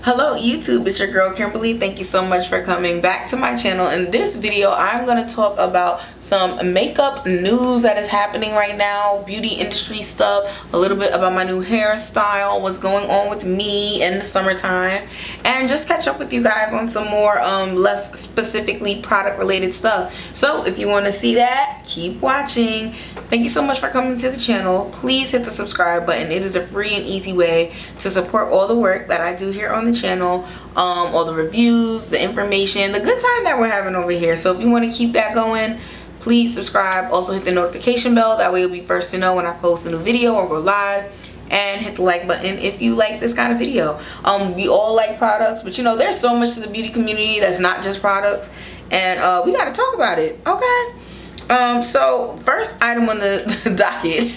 Hello YouTube, it's your girl Kimberly. Thank you so much for coming back to my channel. In this video, I'm going to talk about some makeup news that is happening right now, beauty industry stuff, a little bit about my new hairstyle, what's going on with me in the summertime, and just catch up with you guys on some more less specifically product related stuff. So if you want to see that, keep watching. Thank you so much for coming to the channel. Please hit the subscribe button. It is a free and easy way to support all the work that I do here on the channel, all the reviews, the information, the good time that we're having over here. So if you want to keep that going, please subscribe. Also hit the notification bell, that way you'll be first to know when I post a new video or go live. And hit the like button if you like this kind of video. We all like products, but you know there's so much to the beauty community that's not just products, and we got to talk about it. Okay, so first item on the docket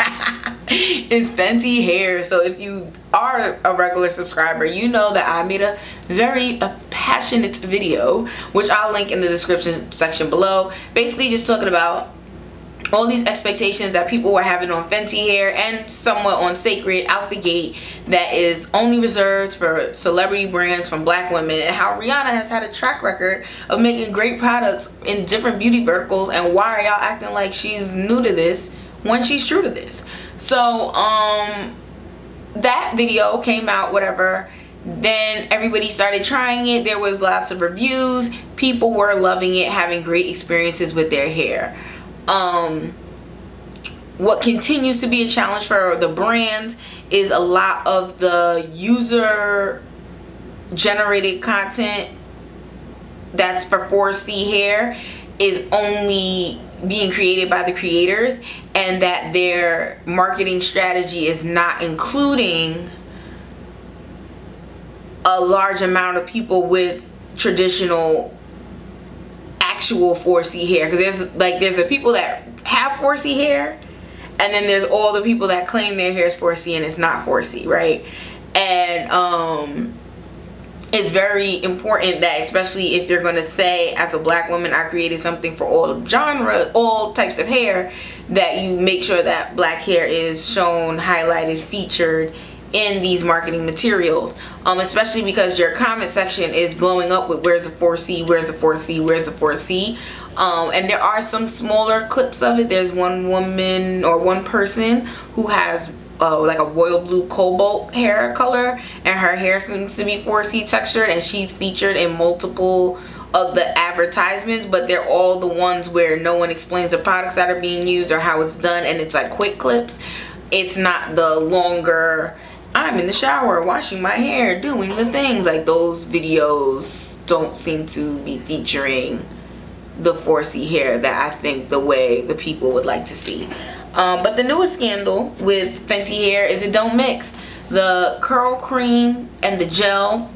is Fenty hair. So if you are a regular subscriber, you know that I made a very passionate video, which I'll link in the description section below, basically just talking about all these expectations that people were having on Fenty hair and somewhat on Sacred out the gate that is only reserved for celebrity brands from black women, and how Rihanna has had a track record of making great products in different beauty verticals, and why are y'all acting like she's new to this when she's true to this. So that video came out, whatever, then everybody started trying it. There was lots of reviews, people were loving it, having great experiences with their hair. What continues to be a challenge for the brands is a lot of the user generated content that's for 4C hair is only being created by the creators, and that their marketing strategy is not including a large amount of people with traditional actual 4C hair. Because there's the people that have 4C hair, and then there's all the people that claim their hair is 4C and it's not 4C, right? And it's very important that, especially if you're going to say, as a black woman, I created something for all genres, all types of hair, that you make sure that black hair is shown, highlighted, featured in these marketing materials, especially because your comment section is blowing up with where's the 4C, where's the 4C, where's the 4C. And there are some smaller clips of it. There's one woman or one person who has like a royal blue cobalt hair color, and her hair seems to be 4C textured, and she's featured in multiple of the advertisements, but they're all the ones where no one explains the products that are being used or how it's done, and it's like quick clips. It's not the longer, I'm in the shower washing my hair doing the things. Like, those videos don't seem to be featuring the 4C hair that I think the way the people would like to see. But the newest scandal with Fenty hair is it don't mix. The curl cream and the gel,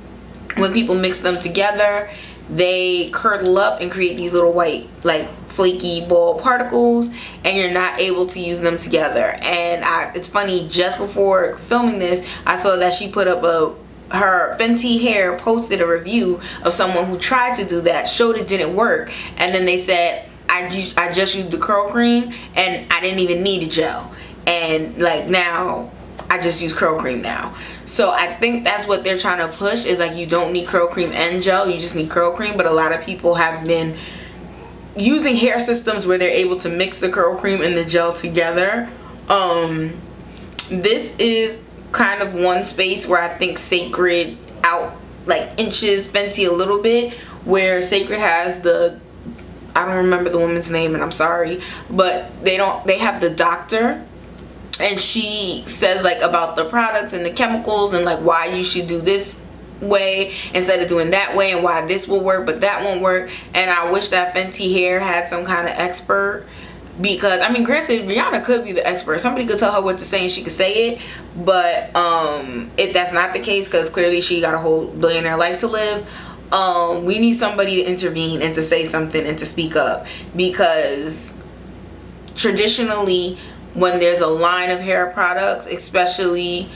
when people mix them together, they curdle up and create these little white, like, flaky ball particles, and you're not able to use them together. And it's funny, just before filming this, I saw that she put up her Fenty hair posted a review of someone who tried to do that, showed it didn't work, and then they said, I just used the curl cream and I didn't even need a gel, and like now I just use curl cream now. So I think that's what they're trying to push, is like, you don't need curl cream and gel, you just need curl cream. But a lot of people have been using hair systems where they're able to mix the curl cream and the gel together. This is kind of one space where I think Sacred out like inches Fenty a little bit, where Sacred has the, I don't remember the woman's name and I'm sorry, but they have the doctor, and she says like about the products and the chemicals and like why you should do this way instead of doing that way, and why this will work but that won't work. And I wish that Fenty hair had some kind of expert, because I mean, granted, Rihanna could be the expert, somebody could tell her what to say and she could say it, but if that's not the case, because clearly she got a whole billionaire life to live, we need somebody to intervene and to say something and to speak up. Because traditionally, when there's a line of hair products, especially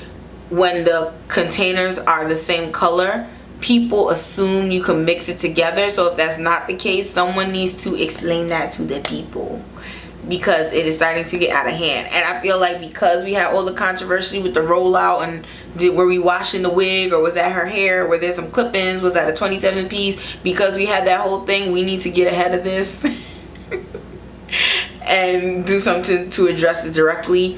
when the containers are the same color, people assume you can mix it together. So if that's not the case, someone needs to explain that to the people, because it is starting to get out of hand. And I feel like because we had all the controversy with the rollout and were we washing the wig or was that her hair, were there some clip-ins, was that a 27 piece, because we had that whole thing, we need to get ahead of this and do something to address it directly,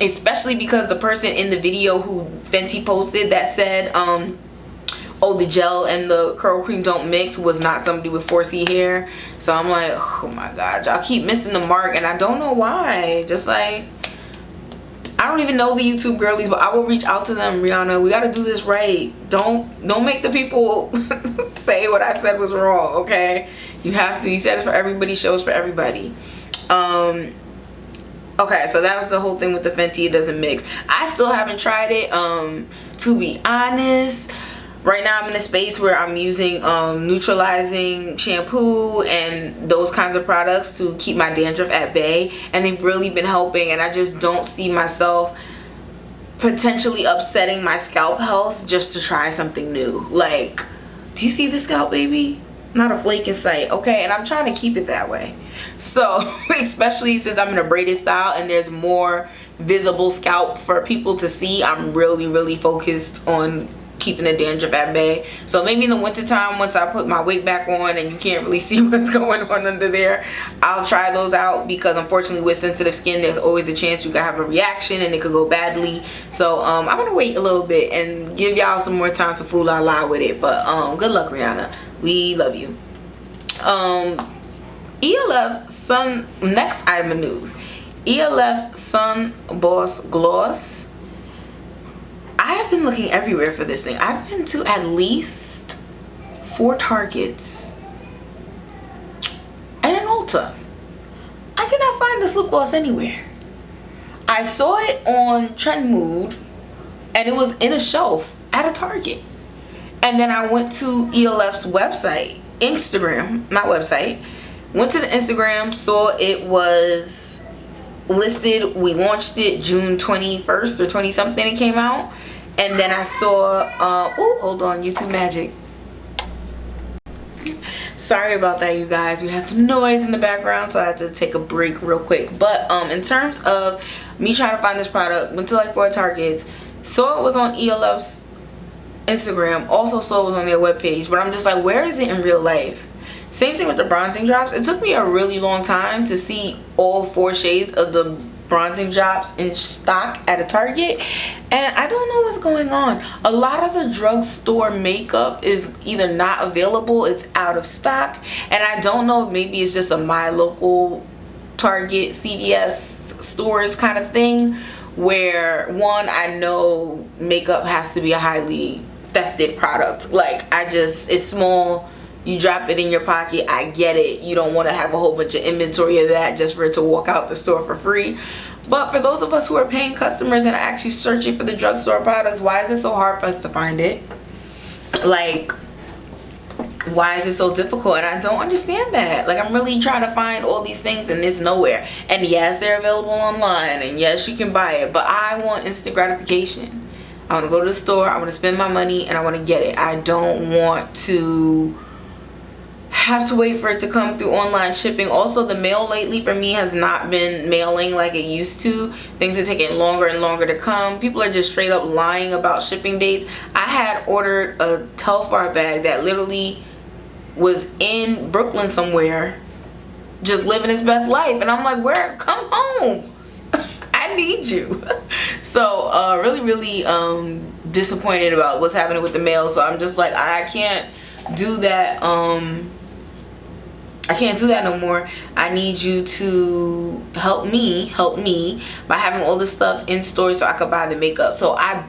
especially because the person in the video who Fenty posted that said oh, the gel and the curl cream don't mix was not somebody with 4C hair. So I'm like, oh my god, y'all keep missing the mark, and I don't know why. Just like, I don't even know the YouTube girlies, but I will reach out to them. Rihanna, we gotta do this right. Don't make the people say what I said was wrong, okay? You have to. You said it's for everybody, shows for everybody. Okay, so that was the whole thing with the Fenty. It doesn't mix. I still haven't tried it. To be honest, right now I'm in a space where I'm using neutralizing shampoo and those kinds of products to keep my dandruff at bay, and they've really been helping, and I just don't see myself potentially upsetting my scalp health just to try something new. Like, do you see the scalp, baby? Not a flake in sight, okay? And I'm trying to keep it that way. So especially since I'm in a braided style and there's more visible scalp for people to see, I'm really focused on keeping the dandruff at bay. So maybe in the winter time, once I put my wig back on and you can't really see what's going on under there, I'll try those out, because unfortunately with sensitive skin there's always a chance you could have a reaction and it could go badly. So I'm gonna wait a little bit and give y'all some more time to fool la la with it. But good luck, Rihanna, we love you. ELF Sun, next item of news, ELF Sun Boss Gloss. I have been looking everywhere for this thing. I've been to at least 4 Targets and an Ulta. I cannot find this lip gloss anywhere. I saw it on Trend Mood and it was in a shelf at a Target. And then I went to ELF's website, Instagram, my website. Went to the Instagram, saw it was listed. We launched it June 21st or 20 something it came out. And then I saw, oh, hold on, YouTube magic. Sorry about that, you guys. We had some noise in the background, so I had to take a break real quick. But in terms of me trying to find this product, went to like 4 Targets, saw it was on ELF's Instagram, also saw it was on their webpage, but I'm just like, where is it in real life? Same thing with the bronzing drops. It took me a really long time to see all 4 shades of the bronzing drops in stock at a Target, and I don't know what's going on. A lot of the drugstore makeup is either not available, it's out of stock, and I don't know, maybe it's just a my local Target, CVS stores kind of thing, where one, I know makeup has to be a highly thefted product. Like, it's small, you drop it in your pocket, I get it. You don't want to have a whole bunch of inventory of that just for it to walk out the store for free. But for those of us who are paying customers and are actually searching for the drugstore products, why is it so hard for us to find it? Like, why is it so difficult? And I don't understand that. Like, I'm really trying to find all these things and it's nowhere. And yes, they're available online, and yes, you can buy it, but I want instant gratification. I want to go to the store, I want to spend my money, and I want to get it. I don't want to have to wait for it to come through online shipping. Also, the mail lately for me has not been mailing like it used to. Things are taking longer and longer to come. People are just straight up lying about shipping dates. I had ordered a Telfar bag that literally was in Brooklyn somewhere, just living its best life, and I'm like, where? Come home. I need you. So really disappointed about what's happening with the mail. So I'm just like, I can't do that. I can't do that no more. I need you to help me by having all this stuff in stores so I could buy the makeup. So I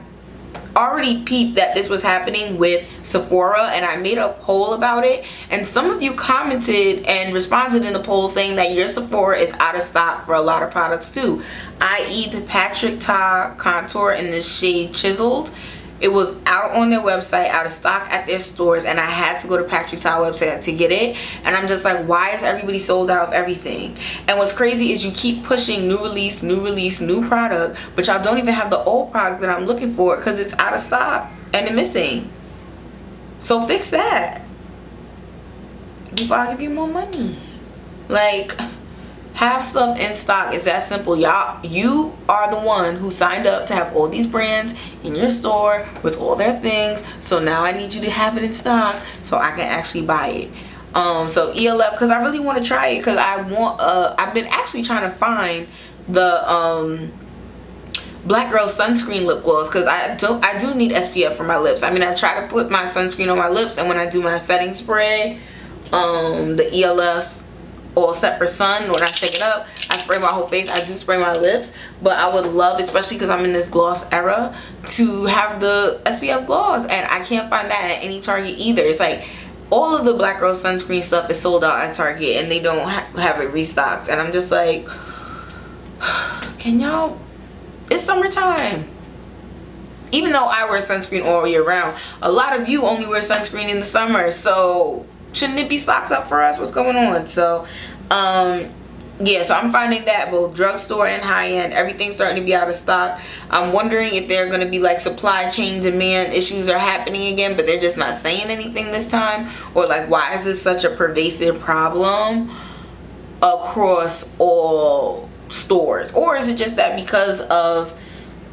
already peeped that this was happening with Sephora, and I made a poll about it, and some of you commented and responded in the poll saying that your Sephora is out of stock for a lot of products too, i.e. the Patrick Ta contour in this shade Chiseled. It was out on their website, out of stock at their stores, and I had to go to Patrick Ta website to get it. And I'm just like, why is everybody sold out of everything? And what's crazy is you keep pushing new release, new product, but y'all don't even have the old product that I'm looking for because it's out of stock and it's missing. So fix that before I give you more money. Like, have stuff in stock. It's that simple. Y'all, you are the one who signed up to have all these brands in your store with all their things. So now I need you to have it in stock so I can actually buy it. So ELF, because I really want to try it, because I've been actually trying to find the Black Girl sunscreen lip gloss, because I do need SPF for my lips. I mean, I try to put my sunscreen on my lips, and when I do my setting spray, the ELF All Set for Sun, when I shake it up, I spray my whole face. I do spray my lips, but I would love, especially because I'm in this gloss era, to have the SPF gloss, and I can't find that at any Target either. It's like all of the Black Girl sunscreen stuff is sold out at Target, and they don't have it restocked, and I'm just like, can y'all, it's summertime. Even though I wear sunscreen all year round, a lot of you only wear sunscreen in the summer, so shouldn't it be stocked up for us? What's going on? So yeah, so I'm finding that both drugstore and high-end, everything's starting to be out of stock. I'm wondering if they're going to be like supply chain demand issues are happening again, but they're just not saying anything this time, or like, why is this such a pervasive problem across all stores? Or is it just that because of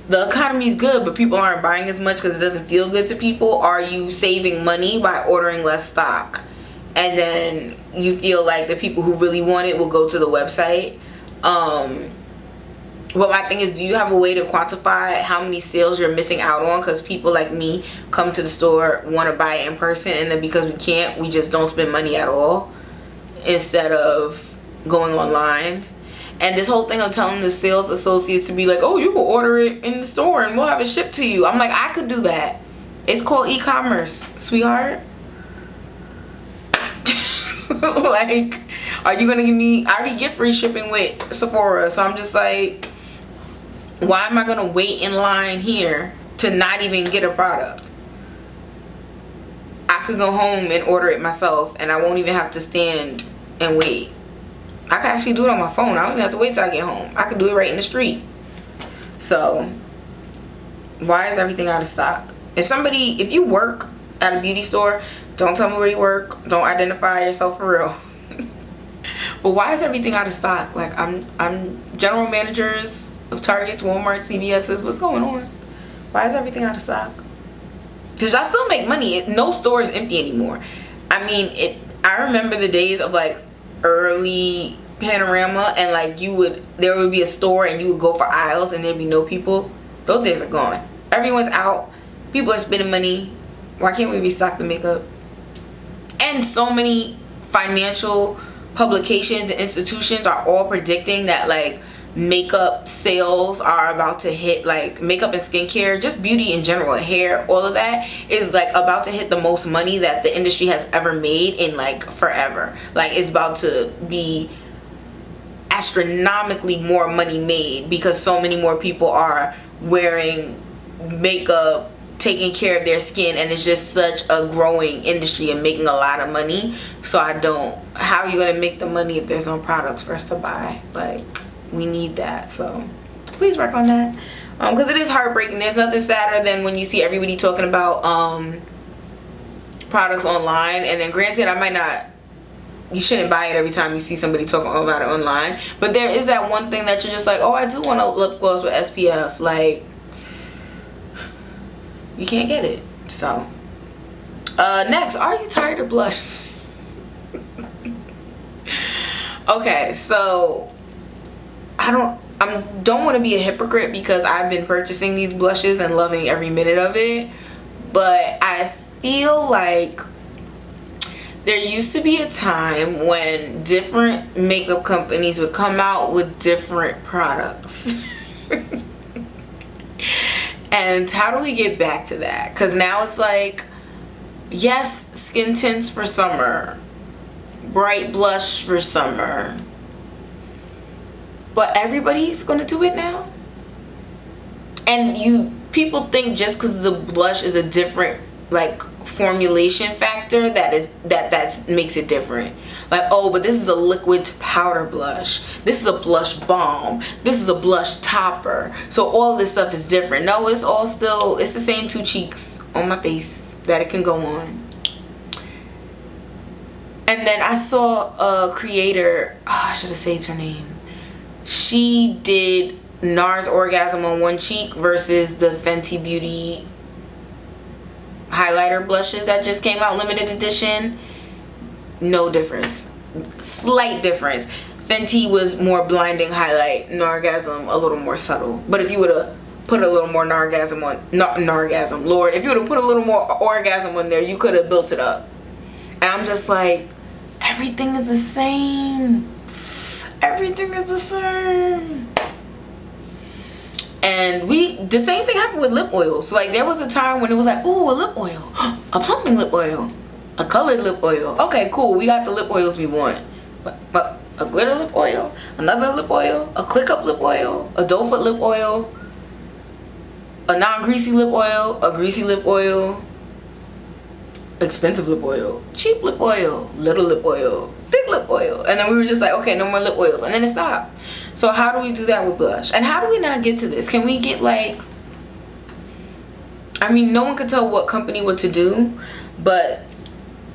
the economy is good but people aren't buying as much because it doesn't feel good to people? Are you saving money by ordering less stock, and then you feel like the people who really want it will go to the website? But my thing is, do you have a way to quantify how many sales you're missing out on? Because people like me come to the store, want to buy it in person, and then because we can't, we just don't spend money at all instead of going online. And this whole thing of telling the sales associates to be like, oh, you can order it in the store and we'll have it shipped to you. I'm like, I could do that. It's called e-commerce, sweetheart. Like, are you gonna give me, I already get free shipping with Sephora, so I'm just like, why am I gonna wait in line here to not even get a product? I could go home and order it myself, and I won't even have to stand and wait. I can actually do it on my phone. I don't even have to wait till I get home. I could do it right in the street. So why is everything out of stock? If you work at a beauty store, don't tell me where you work. Don't identify yourself for real. But why is everything out of stock? Like, I'm general managers of Targets, Walmart, CVS's. What's going on? Why is everything out of stock? Because y'all still make money. No store is empty anymore. I mean, I remember the days of like early Panorama, and like there would be a store and you would go for aisles and there'd be no people. Those days are gone. Everyone's out. People are spending money. Why can't we restock the makeup? And so many financial publications and institutions are all predicting that like makeup sales are about to hit, like makeup and skincare, just beauty in general, hair, all of that is like about to hit the most money that the industry has ever made in like forever. Like, it's about to be astronomically more money made because so many more people are wearing makeup, taking care of their skin, and it's just such a growing industry and making a lot of money. So how are you gonna make the money if there's no products for us to buy? Like, we need that. So please work on that, because it is heartbreaking. There's nothing sadder than when you see everybody talking about products online, and then granted, you shouldn't buy it every time you see somebody talking about it online, but there is that one thing that you're just like, oh, I do want a lip gloss with SPF. Like, you can't get it. So next, are you tired of blush? Okay, so I don't want to be a hypocrite because I've been purchasing these blushes and loving every minute of it, but I feel like there used to be a time when different makeup companies would come out with different products. And how do we get back to that? Because now it's like, yes, skin tints for summer, bright blush for summer, but everybody's gonna do it now. And people think just because the blush is a different like formulation factor that makes it different. Like, oh, but this is a liquid to powder blush, this is a blush balm, this is a blush topper, so all this stuff is different. No, it's the same two cheeks on my face that it can go on. And then I saw a creator, I should have saved her name, she did NARS Orgasm on one cheek versus the Fenty Beauty highlighter blushes that just came out, limited edition. No difference. Slight difference. Fenty was more blinding highlight, Nargasm a little more subtle. But if you would have put a little more Nargasm on, not Nargasm, Lord, if you would have put a little more Orgasm on there, you could have built it up. And I'm just like, everything is the same. Everything is the same. And the same thing happened with lip oils. Like, there was a time when it was like, ooh, a lip oil, a plumping lip oil, a colored lip oil. Okay, cool, we got the lip oils we want. But a glitter lip oil, another lip oil, a click up lip oil, a doe foot lip oil, a non-greasy lip oil, a greasy lip oil, expensive lip oil, cheap lip oil, little lip oil, big lip oil. And then we were just like, okay, no more lip oils. And then it stopped. So how do we do that with blush? And how do we not get to this? Can we get like, I mean, no one could tell what company what to do, but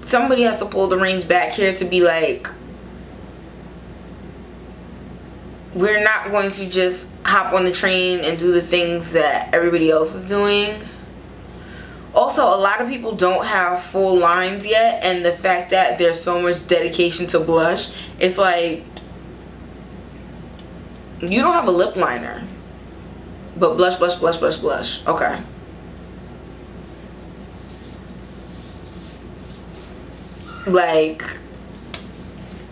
somebody has to pull the reins back here to be like, we're not going to just hop on the train and do the things that everybody else is doing. Also, a lot of people don't have full lines yet, and the fact that there's so much dedication to blush, it's like, you don't have a lip liner, but blush, blush, blush, blush, blush. Okay. Like,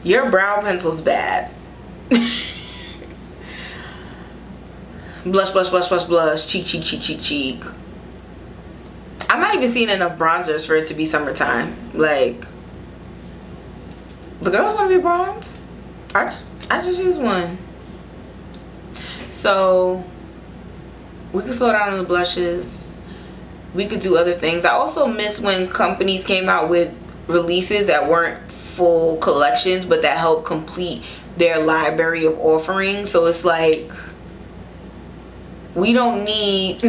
your brow pencil's bad. Blush, blush, blush, blush, blush, cheek, cheek, cheek, cheek, cheek. I'm not even seeing enough bronzers for it to be summertime. Like, the girls want to be bronze. I just use one. So we could slow down on the blushes. We could do other things. I also miss when companies came out with releases that weren't full collections, but that helped complete their library of offerings. So it's like, we don't need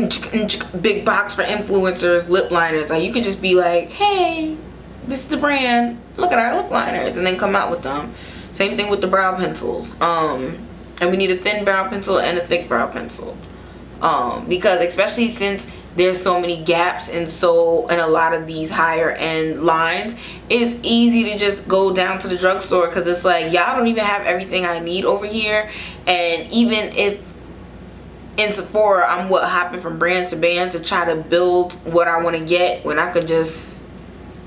big box for influencers lip liners. Like, you could just be like, hey, this is the brand, look at our lip liners, and then come out with them. Same thing with the brow pencils. And we need a thin brow pencil and a thick brow pencil, because especially since there's so many gaps in a lot of these higher end lines, it's easy to just go down to the drugstore, because it's like, y'all don't even have everything I need over here. And even if in Sephora I'm hopping from brand to brand to try to build what I want to get, when I could just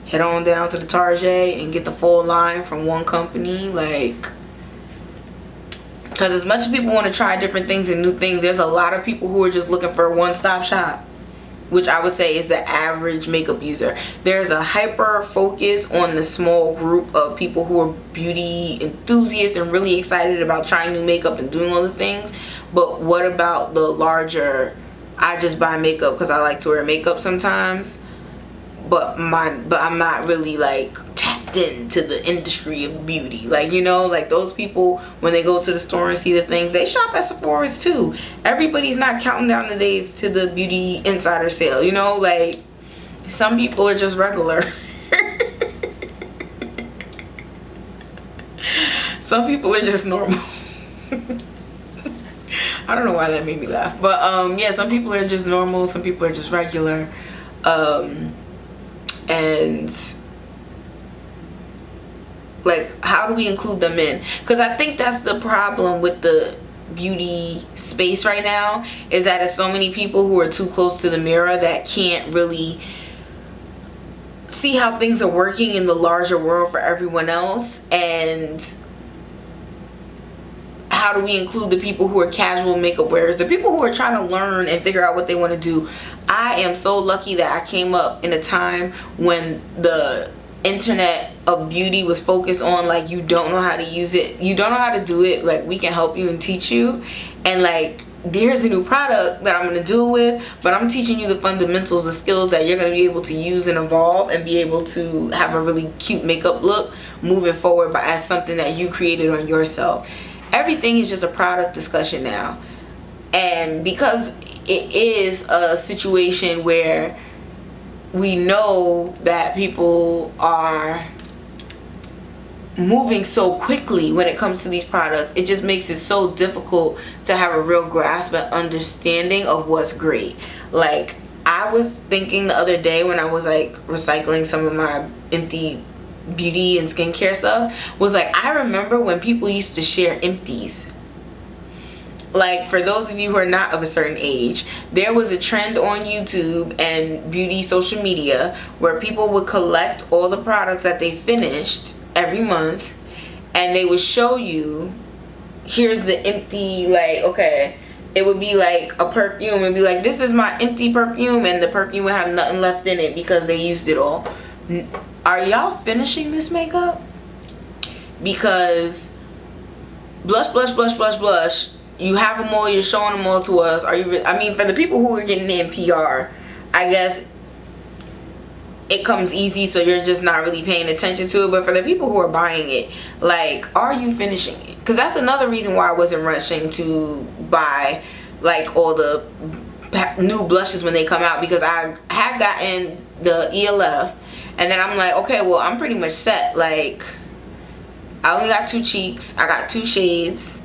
head on down to the Target and get the full line from one company. Like, because as much as people want to try different things and new things, there's a lot of people who are just looking for a one-stop shop, which I would say is the average makeup user. There's a hyper focus on the small group of people who are beauty enthusiasts and really excited about trying new makeup and doing all the things. But what about the larger, I just buy makeup because I like to wear makeup sometimes, but I'm not really like tapped into the industry of beauty. Like, you know, like those people, when they go to the store and see the things, they shop at Sephora's too. Everybody's not counting down the days to the beauty insider sale, you know. Like, some people are just regular. Some people are just normal. I don't know why that made me laugh, but yeah, some people are just normal, some people are just regular, and like, how do we include them in? Because I think that's the problem with the beauty space right now, is that it's so many people who are too close to the mirror that can't really see how things are working in the larger world for everyone else. And how do we include the people who are casual makeup wearers, the people who are trying to learn and figure out what they want to do? I am so lucky that I came up in a time when the internet of beauty was focused on, like, you don't know how to use it, you don't know how to do it, like, we can help you and teach you. And like, there's a new product that I'm going to do it with, but I'm teaching you the fundamentals, the skills that you're going to be able to use and evolve and be able to have a really cute makeup look moving forward, but as something that you created on yourself. Everything is just a product discussion now. And because it is a situation where we know that people are moving so quickly when it comes to these products. It just makes it so difficult to have a real grasp and understanding of what's great. Like, I was thinking the other day when I was like recycling some of my empty beauty and skincare stuff, was like, I remember when people used to share empties. Like, for those of you who are not of a certain age, there was a trend on YouTube and beauty social media where people would collect all the products that they finished every month, and they would show you, here's the empty, like, okay, it would be like a perfume and be like, this is my empty perfume, and the perfume would have nothing left in it because they used it all. Are y'all finishing this makeup? Because blush, blush, blush, blush, blush, you have them all, you're showing them all to us. Are you? I mean, for the people who are getting in PR, I guess it comes easy, so you're just not really paying attention to it. But for the people who are buying it, like, are you finishing it? Because that's another reason why I wasn't rushing to buy like all the new blushes when they come out, because I had gotten the ELF, and then I'm like, okay, well, I'm pretty much set. Like, I only got 2 cheeks, I got 2 shades,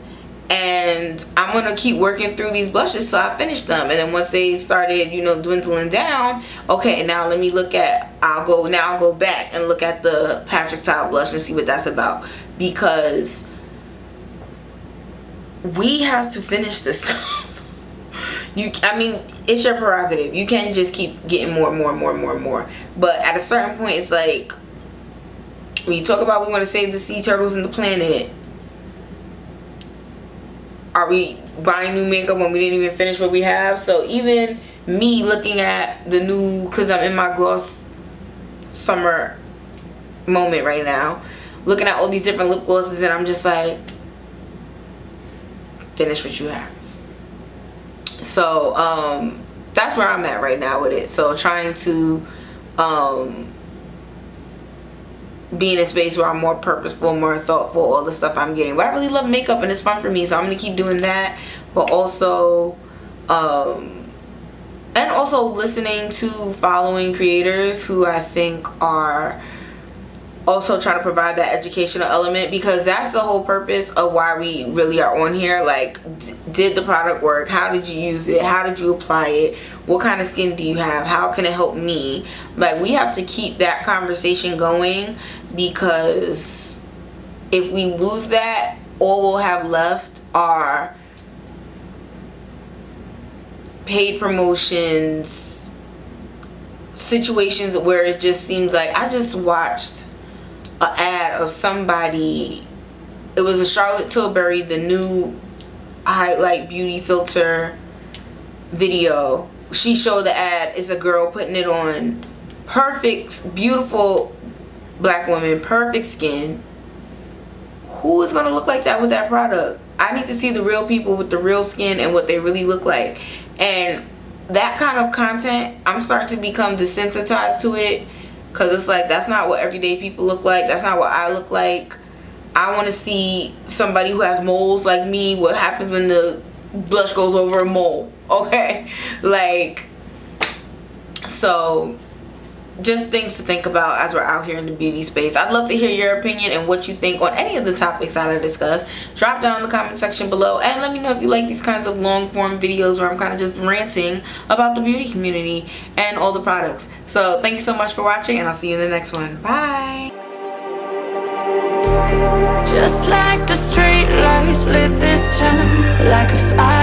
and I'm gonna keep working through these blushes till I finish them. And then once they started, you know, dwindling down, okay, now let me look at, I'll go back and look at the Patrick Ta blush and see what that's about, because we have to finish this stuff. I mean, it's your prerogative. You can just keep getting more and more and more and more and more. But at a certain point, it's like, when you talk about we want to save the sea turtles and the planet, are we buying new makeup when we didn't even finish what we have? So even me looking at the new, because I'm in my gloss summer moment right now, looking at all these different lip glosses, and I'm just like, finish what you have. So that's where I'm at right now with it. So trying to be in a space where I'm more purposeful, more thoughtful, all the stuff I'm getting. But I really love makeup and it's fun for me, so I'm gonna keep doing that. But also and also listening to, following creators who I think are also trying to provide that educational element, because that's the whole purpose of why we really are on here. Like, did the product work? How did you use it? How did you apply it? What kind of skin do you have? How can it help me? Like, we have to keep that conversation going, because if we lose that, all we'll have left are paid promotions, situations where it just seems like, I just watched an ad of somebody, it was a Charlotte Tilbury, the new highlight beauty filter video. She showed the ad, it's a girl putting it on, perfect, beautiful black woman, perfect skin. Who is going to look like that with that product? I need to see the real people with the real skin and what they really look like. And that kind of content, I'm starting to become desensitized to it, because it's like, that's not what everyday people look like. That's not what I look like. I want to see somebody who has moles like me, what happens when the blush goes over a mole. Okay? Like, so just things to think about as we're out here in the beauty space. I'd love to hear your opinion and what you think on any of the topics that I discussed. Drop down in the comment section below, and let me know if you like these kinds of long form videos where I'm kind of just ranting about the beauty community and all the products. So thank you so much for watching, and I'll see you in the next one. Bye. Just like the street lights lit this town, like a fire.